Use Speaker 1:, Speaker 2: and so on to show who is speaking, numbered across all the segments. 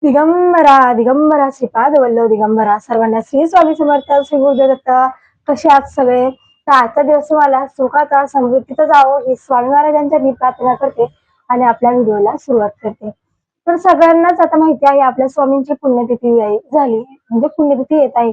Speaker 1: दिगंबरा दिगंबरा श्रीपाद वल्लभ दिगंबरा सर्वांना श्री स्वामी समर्थ श्री गुरुदेव दत्त. कसे आहात सगळे? तर आजचा दिवस तुम्हाला सुखाचा समृद्धीचा जावो ही स्वामी महाराजांच्या मी प्रार्थना करते आणि आपल्या व्हिडिओला सुरुवात करते. तर सगळ्यांनाच आता माहिती आहे आपल्या स्वामींची पुण्यतिथी झाली, म्हणजे पुण्यतिथी येत आहे.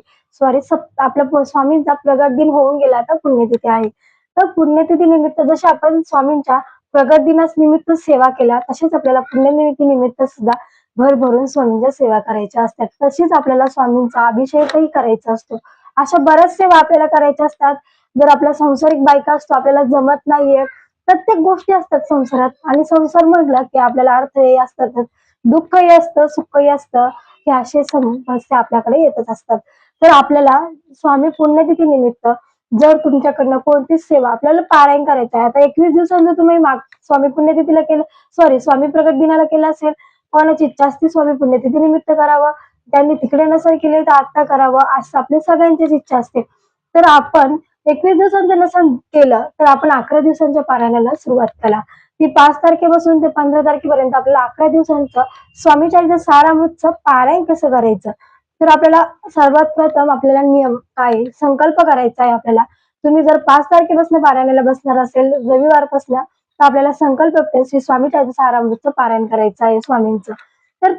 Speaker 1: आपल्या स्वामींचा प्रगट दिन होऊन गेला तर पुण्यतिथी आहे. तर पुण्यतिथी निमित्त जसे आपण स्वामींच्या प्रगट दिनास निमित्त सेवा केल्या, तसेच आपल्याला पुण्यतिथी निमित्त सुद्धा भरभरून स्वामींच्या सेवा करायच्या असतात. तशीच आपल्याला स्वामींचा अभिषेकही करायचा असतो. अशा बऱ्याच सेवा आपल्याला करायच्या असतात. जर आपला संसारिक बायका असतो, आपल्याला जमत नाहीये, प्रत्येक गोष्टी असतात संसारात, आणि संसार म्हटलं की आपल्याला अडथळे असतातच, दुःखही असतं, सुखही असतं, हे असे समस्या आपल्याकडे येतच असतात. तर आपल्याला स्वामी पुण्यतिथी निमित्त जर तुमच्याकडनं कोणतीच सेवा आपल्याला पारायण करायचं आहे, आता 21 दिवसांचं तुम्ही स्वामी पुण्यतिथीला केलं, स्वामी प्रगट दिनाला केलं असेल, कोणाची इच्छा असते स्वामी पुण्यतिथी निमित्त करावं, त्यांनी तिकडे नसेल केले तर आता करावं, असं आपल्या सगळ्यांचीच इच्छा असते. तर आपण 21 दिवसांचं नसेल केलं तर आपण 11 दिवसांच्या पारायणाला सुरुवात करा. ती 5 तारखेपासून ते 15 तारखेपर्यंत आपल्याला 11 दिवसांचं स्वामीचरित्र सारामृतचं पारायण कसं करायचं. तर आपल्याला सर्वात प्रथम आपल्याला नियम काय, संकल्प करायचा आहे आपल्याला. तुम्ही जर 5 तारखेपासून पारायणाला बसणार असेल, रविवारपासून, तर आपल्याला संकल्प श्री स्वामीचरित्र सारामृतचं पारायण करायचं आहे स्वामींचं. तर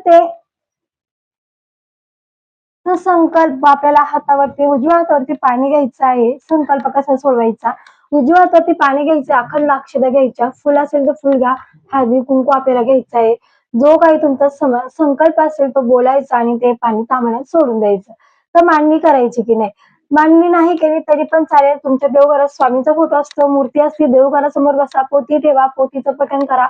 Speaker 1: संकल्प आपल्याला हातावरती, उजव्या हातावरती पाणी घ्यायचं आहे. संकल्प कसा सोडवायचा, उजव्या हातावरती पाणी घ्यायचं, अखंड अक्षता घ्यायच्या, फुल असेल तर फुल घ्या, हळदी कुंकू आपल्याला घ्यायचं आहे. जो काही तुमचा संकल्प असेल तो बोलायचा आणि ते पाणी तांब्यात सोडून द्यायचं. तर मांडणी करायची की नाही, मांडणी नाही केली तरी पण चालेल. तुमच्या देवघरात स्वामींचा फोटो असतो, मूर्ती असते, देवघरासमोर बसा, पोथी ठेवा, पोथीचं पठण करा,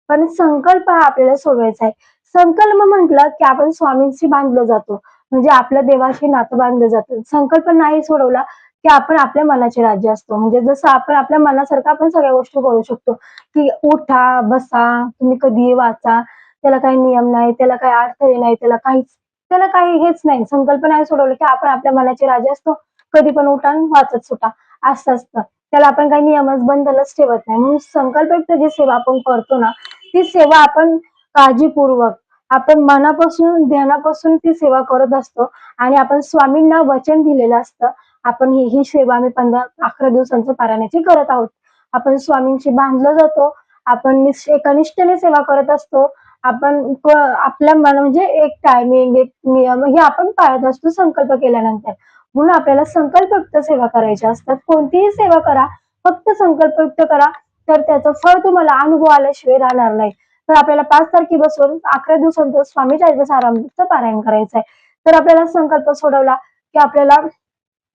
Speaker 1: पण संकल्प हा आपल्याला सोडवायचा आहे. संकल्प म्हटलं की आपण स्वामींशी बांधलं जातो, म्हणजे आपल्या देवाशी नातं बांधलं जातं. संकल्प नाही सोडवला की आपण आपल्या मनाचे राज्य असतो, म्हणजे जसं आपण आपल्या मनासारखं आपण सगळ्या गोष्टी करू शकतो, की उठा बसा, तुम्ही कधी वाचा, त्याला काही नियम नाही, त्याला काही अडथळे नाही, त्याला काही हेच नाही. संकल्प नाही सोडवलं की आपण आपल्या मनाचे राजे असतो, कधी पण उठा आणि वाचत सुटा, असं असतं. त्याला आपण काही नियमच बंधनच ठेवत नाही. म्हणून संकल्पयुक्त जी सेवा आपण करतो ना, ती सेवा आपण काळजीपूर्वक, आपण मनापासून ध्यानापासून ती सेवा करत असतो, आणि आपण स्वामींना वचन दिलेलं असतं, आपण ही सेवा आम्ही 11 दिवसांचं पारायणाची करत आहोत. आपण स्वामींशी बांधलं जातो, आपण एका निष्ठेने सेवा करत असतो. आपण आपल्या म्हणजे एक टायमिंग, एक नियम हे आपण पाळत असतो संकल्प केल्यानंतर. म्हणून आपल्याला संकल्पयुक्त सेवा करायच्या असतात. कोणतीही सेवा करा, फक्त संकल्पयुक्त करा, तर त्याचं फळ तुम्हाला अनुभव आल्याशिवाय राहणार नाही. तर आपल्याला 5 तारखेपासून 11 दिवसांचं स्वामीचरित्र सारामृतचं पारायण करायचं आहे. तर आपल्याला संकल्प सोडवला की आपल्याला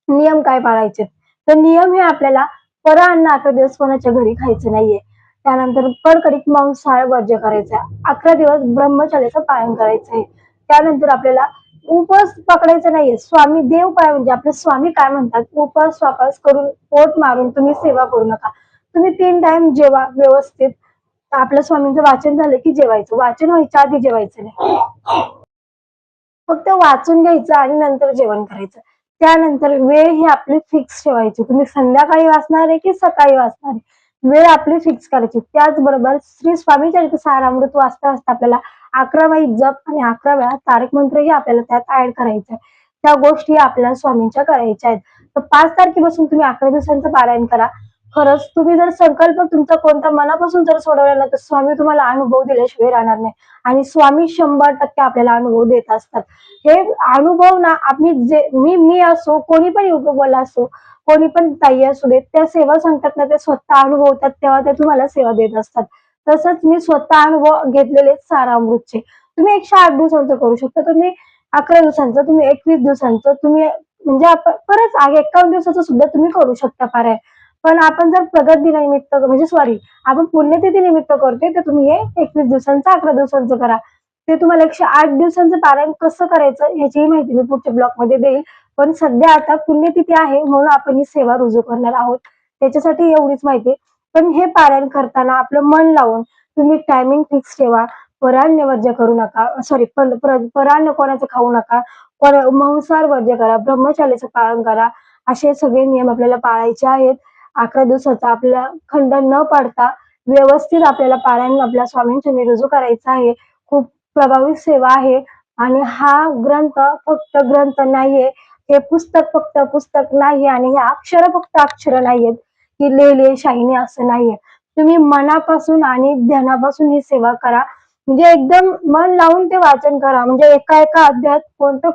Speaker 1: नियम काय पाळायचे. तर नियम हे आपल्याला अन्न 11 दिवस कोणाच्या घरी खायचं नाहीये. त्यानंतर कडकडीत मांसाहार वर्ज्य करायचा, 11 दिवस ब्रह्मचर्याचं पालन करायचंय. त्यानंतर आपल्याला उपवास पकडायचा नाहीये. स्वामी देव काय, म्हणजे आपले स्वामी काय म्हणतात, उपवास वापास करून पोट मारून तुम्ही सेवा करू नका. तुम्ही 3 टाइम जेवा व्यवस्थित. आपल्या स्वामींचं वाचन झालं की जेवायचं, वाचन व्हायच्या आधी जेवायचं नाही, फक्त वाचून घ्यायचं आणि नंतर जेवण करायचं. त्यानंतर वेळ ही आपली फिक्स ठेवायची, तुम्ही संध्याकाळी वाचणार आहे की सकाळी वाचणार आहे, वेळ आपली फिक्स करायची. त्याचबरोबर श्री स्वामीचरित्र सारामृत वाचता वाचता आपल्याला 11 वेळी जप आणि 11 वेळा तारक मंत्रही आपल्याला त्यात ऍड करायचा आहे. त्या गोष्टी आपल्याला स्वामींच्या करायच्या आहेत. तर 5 तारखेपासून तुम्ही 11 दिवसांचं पारायण करा. खरंच तुम्ही जर संकल्प तुमचा कोणता मनापासून जर सोडवला ना, तर स्वामी तुम्हाला अनुभव दिल्याशिवाय राहणार नाही, आणि स्वामी 100% आपल्याला अनुभव देत असतात. हे अनुभव ना, आम्ही जे मी असो, कोणी पण युट्यूबवाला असो, कोणी पण ताई असू देत, त्या सेवा सांगतात ना, ते स्वतः अनुभवतात तेव्हा ते तुम्हाला सेवा देत असतात. तसंच मी स्वतः अनुभव घेतलेले सारामृतचे. तुम्ही 108 दिवसांचं करू शकता, तुम्ही 11 दिवसांचं, तुम्ही 21 दिवसांचं, तुम्ही म्हणजे आपण परत 51 दिवसाचं सुद्धा तुम्ही करू शकता पारायण. पण आपण जर प्रगत दिनानिमित्त, म्हणजे आपण पुण्यतिथी निमित्त करतोय, तर तुम्ही हे 21 दिवसांचं 11 दिवसांचं करा. ते तुम्हाला 108 दिवसांचं पारायण कसं करायचं याचीही माहिती मी पुढच्या ब्लॉग मध्ये देईल. पण सध्या आता पुण्यतिथी आहे म्हणून आपण ही सेवा रुजू करणार आहोत, त्याच्यासाठी एवढीच माहिती. पण हे पारायण करताना आपलं मन लावून तुम्ही टायमिंग फिक्स ठेवा. परान्न वर्ज्य करू नका, परान्न कोणाचं खाऊ नका, मांसाहार वर्ज्य करा, ब्रह्मचार्याचं पालन करा. असे सगळे नियम आपल्याला पाळायचे आहेत. 11 दिवसाचा आपल्याला खंड न पाडता व्यवस्थित आपल्याला पारायण आपल्या स्वामींच्या रुजू करायचं आहे. खूप प्रभावी सेवा आहे. आणि हा ग्रंथ फक्त ग्रंथ नाहीये, हे पुस्तक फक्त पुस्तक नाहीये आणि हे अक्षर फक्त अक्षर नाहीयेत की लिहिले शाईने असं नाहीये. तुम्ही मनापासून आणि ध्यानापासून ही सेवा करा. म्हणजे एकदम मन लावून ते वाचन करा. म्हणजे एका एका अध्यायात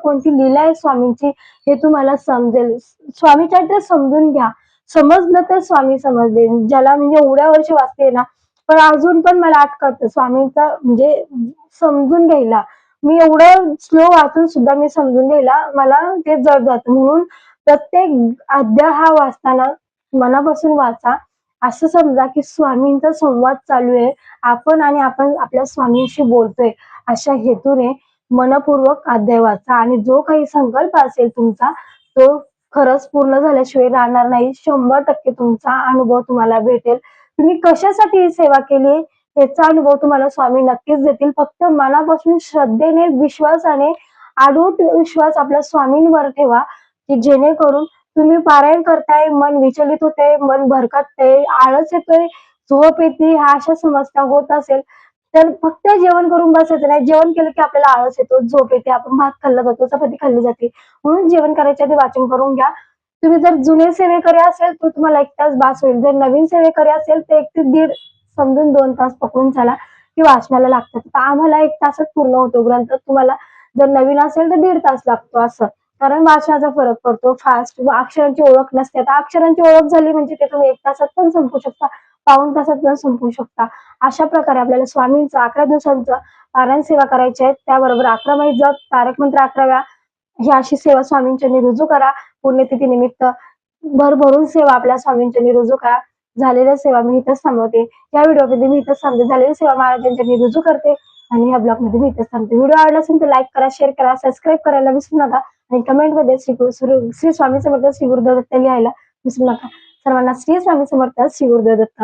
Speaker 1: कोणती लीला आहे स्वामींची हे तुम्हाला समजेल. स्वामी चरित्र समजून घ्या. समजलं तर स्वामी समजले. ज्याला म्हणजे एवढ्या वर्ष वाचते ना, पण अजून पण मला अटकत स्वामींचा म्हणजे समजून घ्यायला. मी एवढं स्लो वाचून सुद्धा मी समजून घ्यायला मला ते जड जातं. म्हणून प्रत्येक अध्याय हा वाचताना मनापासून वाचा. असं समजा की स्वामींचा संवाद चालू आहे. आपण आपल्या स्वामींशी बोलतोय. अशा हेतूने मनपूर्वक अध्याय वाचा आणि जो काही संकल्प असेल तुमचा तो खरंच पूर्ण झाल्याशिवाय राहणार नाही. 100% तुमचा अनुभव तुम्हाला भेटेल. तुम्ही कशासाठी ही सेवा केली याचा अनुभव तुम्हाला स्वामी नक्कीच देतील. फक्त मनापासून श्रद्धेने, विश्वासाने, अढूट विश्वास आपल्या स्वामींवर ठेवा की जेणेकरून तुम्ही पारायण करताय, मन विचलित होते, मन भरकटते, आळस येतोय, झोप येते, ह्या अशा समस्या होत असेल तर फक्त जेवण करून बसायचं नाही. जेवण केलं की आपल्याला आळस येतो, झोप येते, आपण भात खाल्ला जातो, चपाती खाल्ली जाते. म्हणून जेवण करायच्या आधी वाचन करून घ्या. तुम्ही जर जुने सेवेकरी असेल तर तुम्हाला 1 तास बास होईल. जर नवीन सेवेकरी असेल तर 1 ते दीड समजून 2 तास पकडून चला की वाचनाला लागतात. तर आम्हाला 1 तासात पूर्ण होतो ग्रंथ. तुम्हाला जर नवीन असेल तर 1.5 तास लागतो असं. कारण वाचनाचा फरक पडतो. फास्ट व अक्षरांची ओळख नसते. आता अक्षरांची ओळख झाली म्हणजे ते तुम्ही 1 तासात पण संपवू शकता, पाऊण तासात पण संपवू शकता. अशा प्रकारे आपल्याला स्वामींचं 11 दिवसांचं पारायण सेवा करायची आहे. त्याबरोबर 11 माळी जप, तारक मंत्र 11 ही अशी सेवा स्वामींच्या रुजू करा. पुण्यतिथीनिमित्त भरभरून सेवा आपल्या स्वामींच्या रुजू करा. झालेल्या सेवा मी इथंच थांबवते. या व्हिडिओमध्ये मी इथंच थांबते. झालेली सेवा महाराजांच्या रुजू करते आणि ह्या ब्लॉगमध्ये मी इथंच थांबते. व्हिडिओ आवडला असेल तर लाईक करा, शेअर करा, सबस्क्राईब करायला विसरू नका आणि कमेंटमध्ये श्री स्वामी समर्थ, श्री गुरुदेव दत्त लिहायला विसरू नका. सर्वांना श्री स्वामी समर्थ, श्री गुरुदेव दत्त.